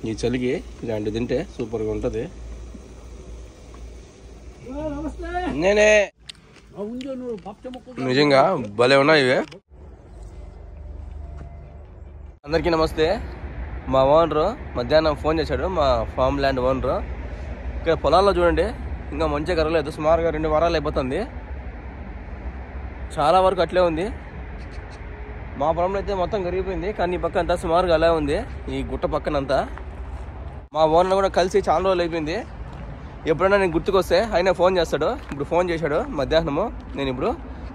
ఈ చలికి ఇలాంటివి తింటే సూపర్గా ఉంటుంది. నేనే నిజంగా భలే ఉన్నాయి ఇవి. అందరికీ నమస్తే. మా ఓనరు మధ్యాహ్నం ఫోన్ చేశాడు, మా ఫామ్ ల్యాండ్ ఓనరు. ఇక్కడ పొలాల్లో చూడండి ఇంకా మంచిగా కరగలేదు, సుమారుగా 2 వారాలు అయిపోతుంది. చాలా వరకు అట్లే ఉంది. మా పొలంలో అయితే మొత్తం కరిగిపోయింది, కానీ ఈ పక్క అంతా సుమారుగా అలా ఉంది, ఈ గుట్ట పక్కనంతా. మా ఓనర్ కూడా కలిసి చాలా రోజులు అయిపోయింది. ఎప్పుడైనా నేను గుర్తుకొస్తే ఆయన ఫోన్ చేస్తాడు. ఇప్పుడు ఫోన్ చేశాడు మధ్యాహ్నము. నేను ఇప్పుడు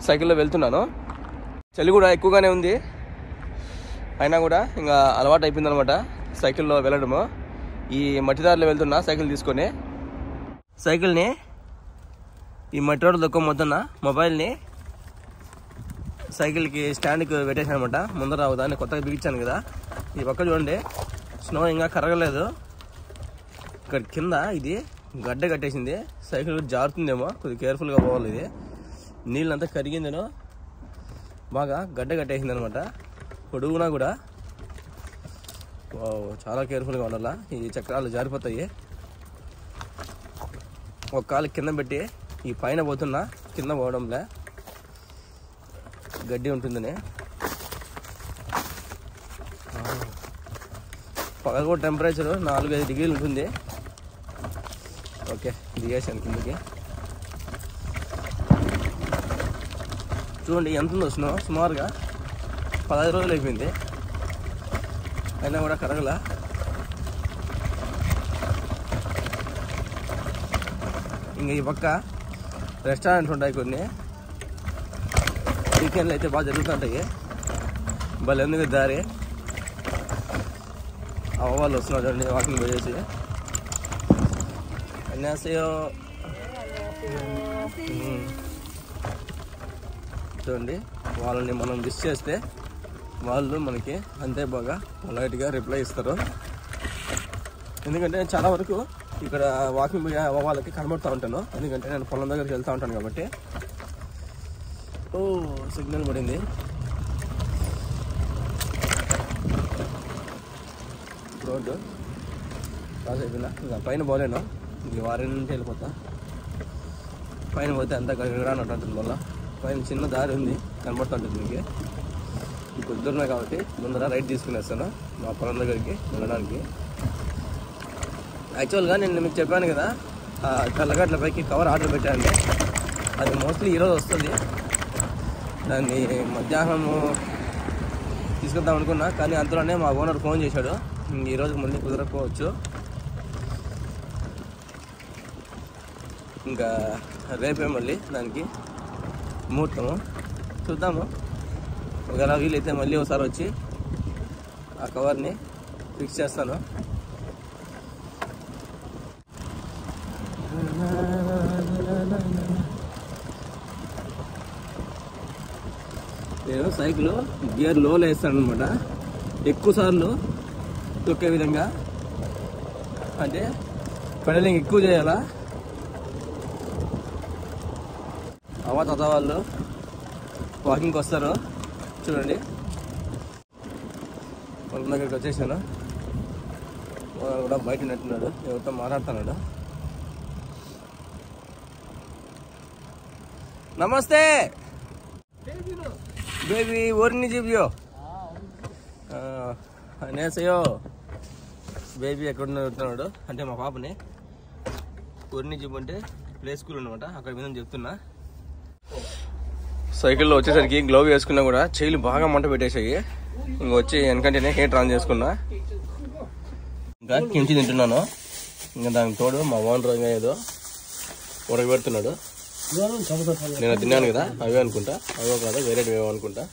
సైకిల్లో వెళ్తున్నాను. చలి కూడా ఎక్కువగానే ఉంది, అయినా కూడా ఇంకా అలవాటు అయిపోయింది అనమాట సైకిల్లో వెళ్ళడము. ఈ మట్టిదారిలో వెళ్తున్నా సైకిల్ తీసుకొని. సైకిల్ని ఈ మట్టి రోడ్డు దొక్కమొద్దున్న మొబైల్ని సైకిల్కి స్టాండ్కి పెట్టేసాను అనమాట. ముందర దాన్ని కొత్తగా బిగించాను కదా. ఈ పక్క చూడండి స్నో ఇంకా కరగలేదు. ఇక్కడ కింద ఇది గడ్డ కట్టేసింది, సైకిల్ జారుతుందేమో, కొద్దిగా కేర్ఫుల్గా పోవాలి. ఇది నీళ్ళంతా కరిగిందేనో బాగా గడ్డ కట్టేసింది అనమాట. పొడుగునా కూడా చాలా కేర్ఫుల్గా ఉండాలా, ఈ చక్రాలు జారిపోతాయి. ఒక కాలు కింద పెట్టి ఈ పైన పోతున్నా, కింద పోవడంలే గడ్డి ఉంటుందని. పగలు టెంపరేచర్ 4-5 డిగ్రీలు ఉంటుంది. ఓకే, దిగేసాను కిందకి. చూడండి ఎంత ఉందో స్నో. సుమారుగా 15 రోజులు అయిపోయింది, అయినా కూడా కరగల. ఇంకా ఈ పక్క రెస్టారెంట్స్ ఉంటాయి కొన్ని, వీకెండ్లు అయితే బాగా జరుగుతుంటాయి. భలే ఎందుకు దారి వాళ్ళు వస్తున్నారు చూడండి, వాకింగ్ పోయేసి. అన్యాసయో చూడండి, వాళ్ళని మనం విష్ చేస్తే వాళ్ళు మనకి అంతే బాగా పొలైట్గా రిప్లై ఇస్తారు. ఎందుకంటే చాలా వరకు ఇక్కడ వాకింగ్ పోయే వాళ్ళకి కనబడుతూ ఉంటాను, ఎందుకంటే నేను పొలం దగ్గరికి వెళ్తూ ఉంటాను కాబట్టి. ఓ సిగ్నల్ పడింది. రోడ్డు క్రాస్ అయిపోయినా ఇంకా పైన పోలేను, ఇంక వారి నుంచి వెళ్ళిపోతా. పైన పోతే అంతా గడగడాని ఉంటుంది. వల్ల పైన చిన్న దారి ఉంది, కనబడుతుంటుంది మీకు. ఇప్పుడు దూరమే కాబట్టి ముందర రైట్ తీసుకునేస్తాను మా పొలం దగ్గరికి వెళ్ళడానికి. యాక్చువల్గా నేను మీకు చెప్పాను కదా, కళ్ళగట్ల పైకి కవర్ ఆర్డర్ పెట్టాను. అది మోస్ట్లీ ఈరోజు వస్తుంది. దాన్ని మధ్యాహ్నము తీసుకొద్దాం అనుకున్నా, కానీ అంతలోనే మా ఓనర్ ఫోన్ చేశాడు. ఈరోజు మళ్ళీ కుదరకపోవచ్చు, ఇంకా రేపే మళ్ళీ దానికి ముహూర్తము. చూద్దాము, ఒకవేళ వీలైతే మళ్ళీ ఒకసారి వచ్చి ఆ కవర్ని ఫిక్స్ చేస్తాను. నేను సైకిల్ గేర్ లోలో వేస్తాను అనమాట, ఎక్కువ సార్లు తొక్కే విధంగా. అంటే పెడలింగ్ ఎక్కువ చేయాలా. తాత వాళ్ళు వాకింగ్కి వస్తారు చూడండి. వాళ్ళ దగ్గరికి వచ్చేసాను. కూడా బయట ఉన్నట్టున్నాడు, ఎవరితో మాట్లాడుతున్నాడు. నమస్తే బేబీ, ఓరిని జీవియో అనేసయో. బేబీ ఎక్కడున్నాడు అంటే మా పాపని ఓరిని జీబు అంటే ప్లే స్కూల్ అనమాట, అక్కడ మీద చెప్తున్నా. సైకిల్లో వచ్చేసరికి గ్లోవ్ వేసుకున్నా కూడా చేయిలు బాగా మంట పెట్టేసాయి. ఇంక వచ్చి వెనకంటేనే హీటర్ ఆన్ చేసుకున్నా. ఇంకా కించి తింటున్నాను. ఇంకా దానికి తోడు మా ఓనర్ ఏదో ఉడకబెడుతున్నాడు. నేను తిన్నాను కదా, అవే అనుకుంటా, అవే కాదు వేరే వేవో అనుకుంటా.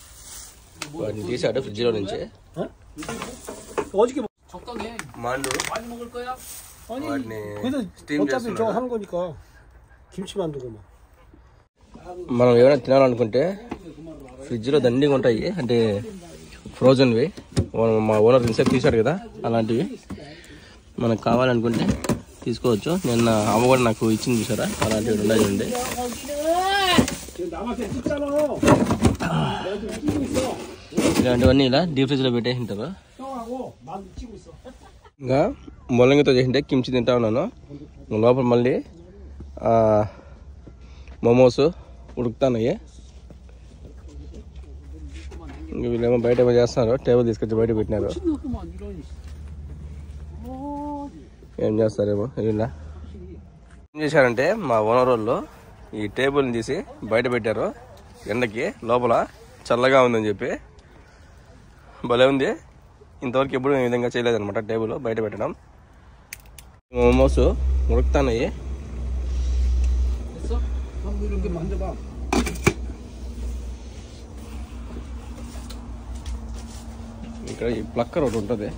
వాటిని తీసాడు ఫ్రిడ్జ్లో నుంచి. మాండు వాటిని స్టీమ్ చేస్తున్నాడు. మనం ఏమైనా తినాలనుకుంటే ఫ్రిడ్జ్లో దండిగా ఉంటాయి, అంటే ఫ్రోజన్వి. మా ఓనర్ ఇన్సెప్ట్ తీశాడు కదా, అలాంటివి మనకు కావాలనుకుంటే తీసుకోవచ్చు. నిన్న అమ్మ కూడా నాకు ఇచ్చింది చూసారా, అలాంటివి ఉన్నాయి చూడండి. ఇలాంటివన్నీ ఇలా డీప్ ఫ్రిడ్జ్లో పెట్టేసి ఉంటారు. ఇంకా ముల్లంగితో చేసింటే కిమ్చి తింటా ఉన్నాను. లోపల మళ్ళీ మోమోస్ ఉడుకుతానయ్యి. ఇంక వీళ్ళేమో బయట ఏమో చేస్తున్నారు. టేబుల్ తీసుకొచ్చి బయట పెట్టినారు. ఏం చేస్తారేమో వీళ్ళ. ఏం చేశారంటే మా ఓనర్ వాళ్ళు ఈ టేబుల్ని తీసి బయట పెట్టారు. ఎండకి లోపల చల్లగా ఉందని చెప్పి. భలే ఉంది. ఇంతవరకు ఎప్పుడు ఈ విధంగా చేయలేదన్నమాట. టేబుల్ బయట పెట్టడం. మోమోస్ ఉడుకుతానయ్యి. ఇక్కడ ఈ ప్లక్కర్ ఒకటి ఉంటుంది.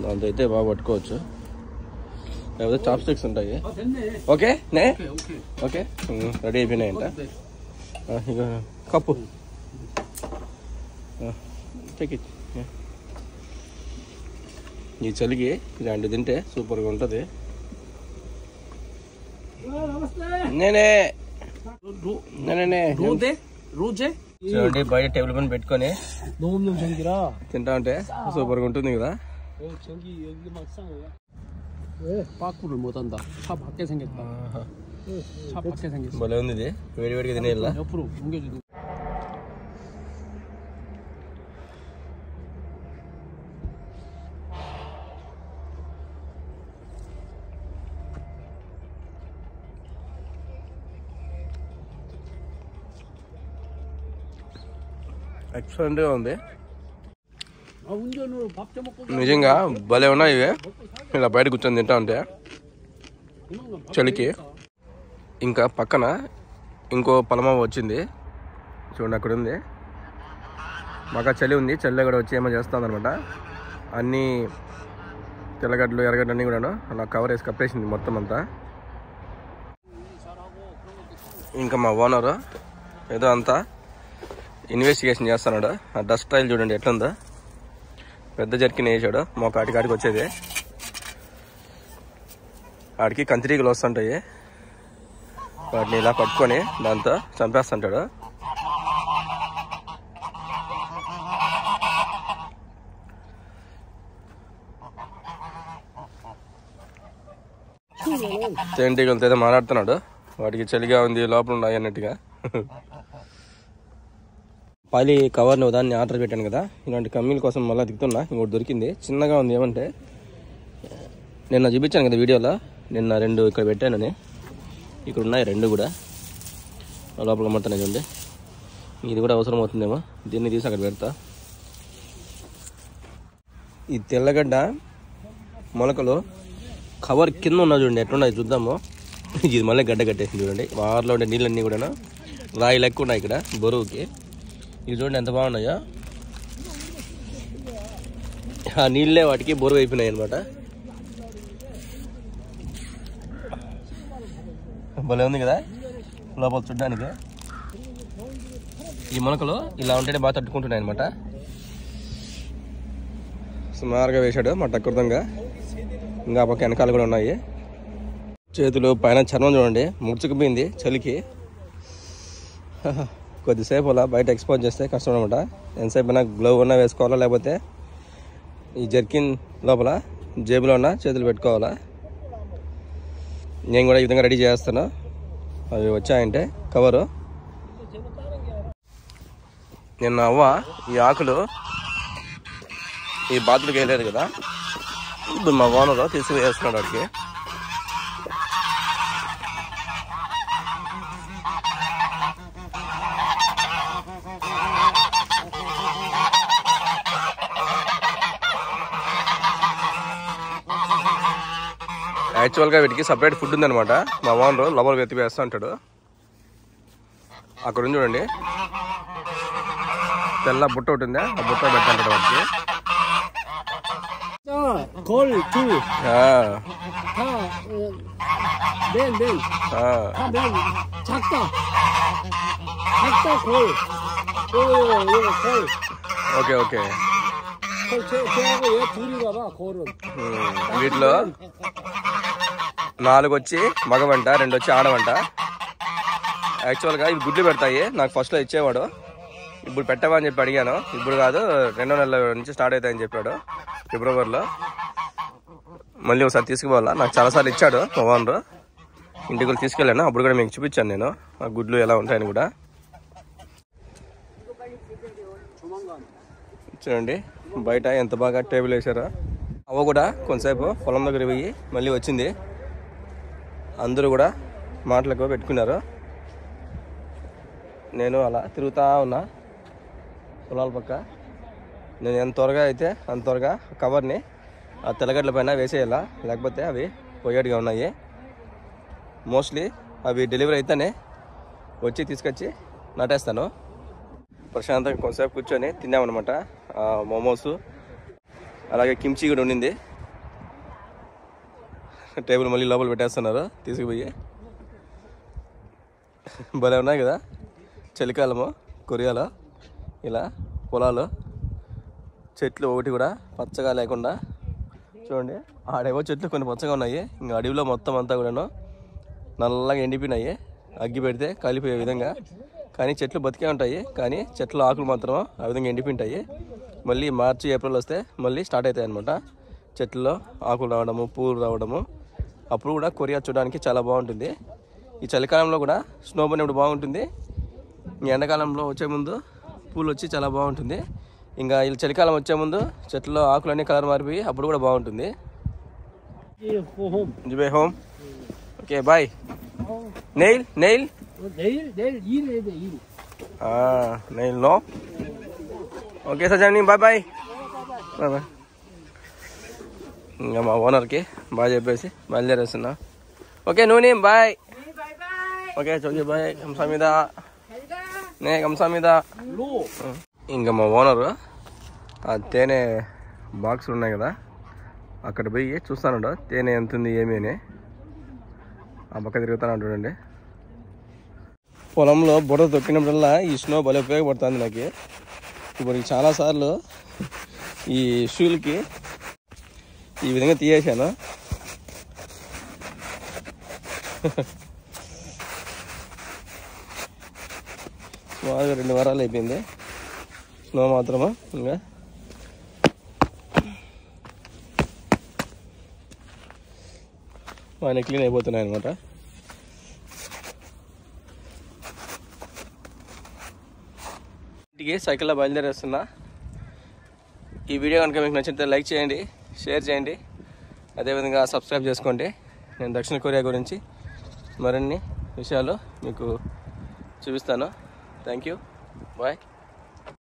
దాంతో అయితే బాగా పట్టుకోవచ్చు. లేకపోతే చాప్ స్టిక్స్ ఉంటాయి. ఓకే నే ఓకే రెడీ అయిపోయినాయంట. ఇక కప్పు ఈ చలికి ఇలాంటివి తింటే సూపర్గా ఉంటుంది. చూడండి బయట టేబుల్ పైన పెట్టుకొని తింటా ఉంటే సూపర్గా ఉంటుంది కదా. భలే ఉంది ఇది. వేడివేడిగా తినేలా. ఎక్సలెంట్గా ఉంది నిజంగా. భలే ఉన్నాయి ఇవి. ఇలా బయట కూర్చొని తింటా ఉంటే చలికి. ఇంకా పక్కన ఇంకో పలమావ వచ్చింది చూడండి, అక్కడ ఉంది. బాగా చలి ఉంది. చలిలో కూడా వచ్చి ఏమో చేస్తుంది అనమాట. అన్నీ తెల్లగడ్డలు ఎర్రగడ్డలు అన్నీ కూడా అలా కవర్ వేసి కప్పేసింది మొత్తం అంతా. ఇంకా మా ఓనరు ఏదో అంతా ఇన్వెస్టిగేషన్ చేస్తున్నాడు. ఆ డస్ట్ స్టైల్ చూడండి ఎట్లుందో. పెద్ద జర్కిన్ వేసాడు మా కాటికి వచ్చేది. ఆడికి కంతిరీగలు వస్తుంటాయి. వాటిని ఇలా పట్టుకొని దాంతో చంపేస్తుంటాడు. తేనెటీగలతో ఏదో మాట్లాడుతున్నాడు. వాటికి చలిగా ఉంది, లోపల ఉన్నాయి అన్నట్టుగా. పాలి కవర్ని దాన్ని ఆర్డర్ పెట్టాను కదా, ఇలాంటి కమ్మీల కోసం మళ్ళీ దిగుతున్నా. ఇంకోటి దొరికింది, చిన్నగా ఉంది. ఏమంటే నిన్న చూపించాను కదా వీడియోలో, నిన్న 2 ఇక్కడ పెట్టానని. ఇక్కడ ఉన్నాయి 2 కూడా లోపల గమ్మతున్నాయి చూడండి. ఇది కూడా అవసరం అవుతుందేమో, దీన్ని తీసి అక్కడ పెడతా. ఈ తెల్లగడ్డ మొలకలు కవర్ కింద ఉన్నా చూడండి ఎట్లున్నాయి చూద్దాము. ఇది మళ్ళీ గడ్డ కట్టేసింది చూడండి. వారిలో ఉండే నీళ్ళన్నీ కూడా రాయి లెక్క ఉన్నాయి ఇక్కడ బరువుకి. ఇవి చూడండి ఎంత బాగున్నాయో. ఆ నీళ్ళే వాటికి బరువు అయిపోయినాయి అనమాట. భలే ఉంది కదా లోపల చూడ్డానికి. ఈ మొలకలు ఇలా ఉంటేనే బాగా తట్టుకుంటున్నాయి అనమాట. సుమారుగా వేశాడు మా టక్కుర్దంగా. ఇంకా పక్క వెనకాల కూడా ఉన్నాయి. చేతులు పైన చర్మం చూడండి ముడుచుకుపోయింది చలికి. కొద్దిసేపు అలా బయట ఎక్స్పోజ్ చేస్తే కష్టం అనమాట. ఎంతసేపు అయినా గ్లౌ ఉన్నా వేసుకోవాలా, లేకపోతే ఈ జర్కిన్ లోపల జేబులో ఉన్న చేతులు పెట్టుకోవాలా. నేను కూడా ఈ విధంగా రెడీ చేస్తాను. అవి వచ్చాయంటే కవరు. నిన్న అవ్వ ఈ ఆకులు ఈ బాతులకు వేయలేదు కదా, ఇప్పుడు మా ఓనరు తీసి వేస్తున్నాడు వాడికి. యాక్చువల్గా వీటికి సపరేట్ ఫుడ్ ఉందనమాట. మా ఓనరు లోపల వెతికి వేస్తూ ఉంటాడు. అక్కడ ఉంది చూడండి తెల్ల బుట్ట ఒకటి ఉంది, ఆ బుట్ట పెడతాంటాడు వాటికి. Okay okay. వీటిలో 4 వచ్చి మగవంట, 2 వచ్చి ఆడవంట. యాక్చువల్గా ఇవి గుడ్లు పెడతాయి. నాకు ఫస్ట్లో ఇచ్చేవాడు, ఇప్పుడు పెట్టవా అని చెప్పి అడిగాను. ఇప్పుడు కాదు, 2వ నెల నుంచి స్టార్ట్ అవుతాయని చెప్పాడు, ఫిబ్రవరిలో. మళ్ళీ ఒకసారి తీసుకుపోవాలా. నాకు చాలాసార్లు ఇచ్చాడు మా ఓనరు. ఇంటికి కూడా తీసుకెళ్ళాను. అప్పుడు కూడా మీకు చూపించాను నేను ఆ గుడ్లు ఎలా ఉంటాయని కూడా. చూడండి బయట ఎంత బాగా టేబుల్ వేసారో. అవ్వ కూడా కొంతసేపు పొలం దగ్గర పోయి మళ్ళీ వచ్చింది. అందరూ కూడా మాటలకు పెట్టుకున్నారు. నేను అలా తిరుగుతూ ఉన్నా పొలాల పక్క. నేను ఎంత త్వరగా అయితే అంత త్వరగా కవర్ని ఆ తెల్లగడ్డల పైన వేసేయాలా, లేకపోతే అవి పోయేట్టుగా ఉన్నాయి. మోస్ట్లీ అవి డెలివరీ అయితేనే వచ్చి తీసుకొచ్చి నాటేస్తాను. ప్రశాంతంగా కొంతసేపు కూర్చొని తిన్నామన్నమాట. మోమోస్ అలాగే కిమ్చి కూడా ఉండింది. టేబుల్ మళ్ళీ లోపల పెట్టేస్తున్నారు తీసుకుపోయి. భలే ఉన్నాయి కదా చలికాలము కొరియాలో. ఇలా పొలాలు, చెట్లు ఒకటి కూడా పచ్చగా లేకుండా. చూడండి ఆడేవో చెట్లు కొన్ని పచ్చగా ఉన్నాయి, ఇంకా అడవిలో మొత్తం అంతా కూడాను నల్లగా ఎండిపోయినాయి అగ్గి పెడితే కాలిపోయే విధంగా. కానీ చెట్లు బతికే ఉంటాయి, కానీ చెట్ల ఆకులు మాత్రం ఆ విధంగా ఎండిపోయింటాయి. మళ్ళీ మార్చి ఏప్రిల్ వస్తే మళ్ళీ స్టార్ట్ అవుతాయి అన్నమాట. చెట్లలో ఆకులు రావడము, పూలు రావడము. అప్పుడు కూడా కొరియా చూడడానికి చాలా బాగుంటుంది. ఈ చలికాలంలో కూడా స్నో పడినప్పుడు బాగుంటుంది. ఈ ఎండాకాలంలో వచ్చే ముందు పూలు వచ్చి చాలా బాగుంటుంది. ఇంకా ఈ చలికాలం వచ్చే ముందు చెట్లలో ఆకులన్నీ కలర్ మారిపోయి అప్పుడు కూడా బాగుంటుంది. జుబే హోమ్. Okay bye. నెయిల్ నెయిల్ నెయిల్ నో. ఓకే సజాని బాయ్ బాయ్ బాయ్ బాయ్. ఇంకా మా ఓనర్కి బాగా చెప్పేసి బయలుదేరేస్తున్నా. ఓకే నూనె బాయ్. ఓకే చోజీ బాయ్. కంసా మీద నే కంసా మీద. ఇంకా మా ఓనరు ఆ తేనె బాక్సులు ఉన్నాయి కదా అక్కడ పోయి చూస్తాను తేనె ఎంత ఉంది ఏమి అని. ఆ పక్క తిరుగుతాను చూడండి. పొలంలో బుర్ర తొక్కినప్పుడల్లా ఈ స్నో భలే ఉపయోగపడుతుంది నాకు. ఇప్పుడు చాలాసార్లు ఈ షూలకి ఈ విధంగా తీయేసాను. సుమారుగా 2 వారాలు అయిపోయింది స్నో మాత్రమా. ఇంకా బాగా క్లీన్ అయిపోతున్నాయి అనమాట. ఇంటికి సైకిల్లో బయలుదేరేస్తున్నా. ఈ వీడియో కనుక మీకు నచ్చితే లైక్ చేయండి, షేర్ చేయండి, అదేవిధంగా సబ్స్క్రైబ్ చేసుకోండి. నేను దక్షిణ కొరియా గురించి మరిన్ని విషయాలు మీకు చూపిస్తాను. Thank you. బాయ్.